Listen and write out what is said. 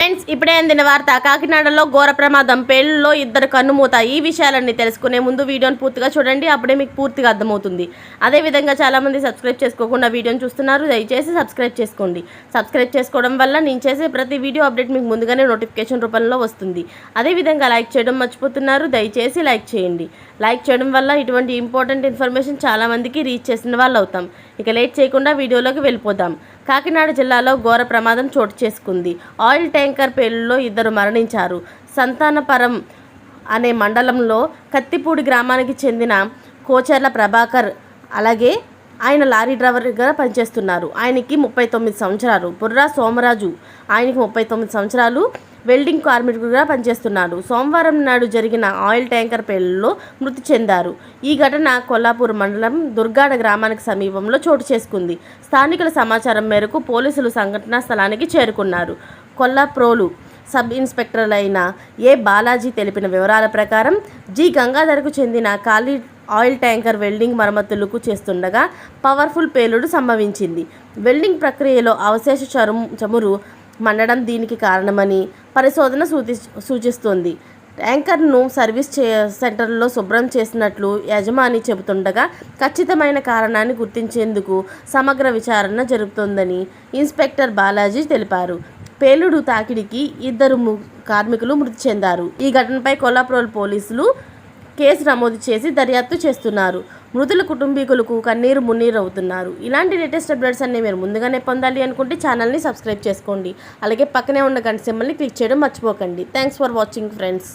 Friends, ఇప్పుడే అందిన వార్త. కాకినాడలో ఘోర ప్రమాదం, పేలుల్లో ఇద్దరు కన్నుమూత. ఈ విషయాలన్నీ తెలుసుకునే ముందు వీడియోని పూర్తిగా చూడండి, అప్పుడే మీకు పూర్తిగా అర్థమవుతుంది. అదేవిధంగా చాలామంది సబ్స్క్రైబ్ చేసుకోకుండా వీడియోని చూస్తున్నారు, దయచేసి సబ్స్క్రైబ్ చేసుకోండి. సబ్స్క్రైబ్ చేసుకోవడం వల్ల నేను చేసే ప్రతి వీడియో అప్డేట్ మీకు ముందుగానే నోటిఫికేషన్ రూపంలో వస్తుంది. అదేవిధంగా లైక్ చేయడం మర్చిపోతున్నారు, దయచేసి లైక్ చేయండి. లైక్ చేయడం వల్ల ఇటువంటి ఇంపార్టెంట్ ఇన్ఫర్మేషన్ చాలామందికి రీచ్ చేసిన వాళ్ళు అవుతాం. ఇక లేట్ చేయకుండా వీడియోలోకి వెళ్ళిపోదాం. కాకినాడ జిల్లాలో ఘోర ప్రమాదం చోటు చేసుకుంది. ఆయిల్ ట్యాంకర్ పేలుల్లో ఇద్దరు మరణించారు. సంతానపురం అనే మండలంలో కత్తిపూడి గ్రామానికి చెందిన కోచెర్ల ప్రభాకర్, అలాగే ఆయన లారీ డ్రైవర్గా పనిచేస్తున్నారు. ఆయనకి 39 సంవత్సరాలు. బుర్రా సోమరాజు, ఆయనకి 39 సంవత్సరాలు, వెల్డింగ్ కార్మికుడిగా పనిచేస్తున్నారు. సోమవారం నాడు జరిగిన ఆయిల్ ట్యాంకర్ పేలుల్లో మృతి చెందారు. ఈ ఘటన కొల్లాపూర్ మండలం దుర్గాడ గ్రామానికి సమీపంలో చోటు చేసుకుంది. స్థానికుల సమాచారం మేరకు పోలీసులు సంఘటనా స్థలానికి చేరుకున్నారు. కొల్లాప్రోలు సబ్ ఇన్స్పెక్టర్లైన ఏ బాలాజీ తెలిపిన వివరాల ప్రకారం జి గంగాధర్కు చెందిన ఖాళీ ఆయిల్ ట్యాంకర్ వెల్డింగ్ మరమ్మతులకు చేస్తుండగా పవర్ఫుల్ పేలుడు సంభవించింది. వెల్డింగ్ ప్రక్రియలో అవశేష చమురు మండడం దీనికి కారణమని పరిశోధన సూచిస్తోంది. ట్యాంకర్ను సర్వీస్ సెంటర్లో శుభ్రం చేసినట్లు యజమాని చెబుతుండగా ఖచ్చితమైన కారణాన్ని గుర్తించేందుకు సమగ్ర విచారణ జరుగుతోందని ఇన్స్పెక్టర్ బాలాజీ తెలిపారు. పేలుడు తాకిడికి ఇద్దరు కార్మికులు మృతి చెందారు. ఈ ఘటనపై కొల్లాపూర్ పోలీసులు కేసు నమోదు చేసి దర్యాప్తు చేస్తున్నారు. మృతుల కుటుంబీకులకు కన్నీరు మున్నీరు అవుతున్నారు. ఇలాంటి లేటెస్ట్ అప్డేట్స్ అన్ని మీరు ముందుగానే పొందాలి అనుకుంటే ఛానల్ని సబ్స్క్రైబ్ చేసుకోండి. అలాగే పక్కనే ఉన్న గంట సింబల్ని క్లిక్ చేయడం మర్చిపోకండి. Thanks for watching friends.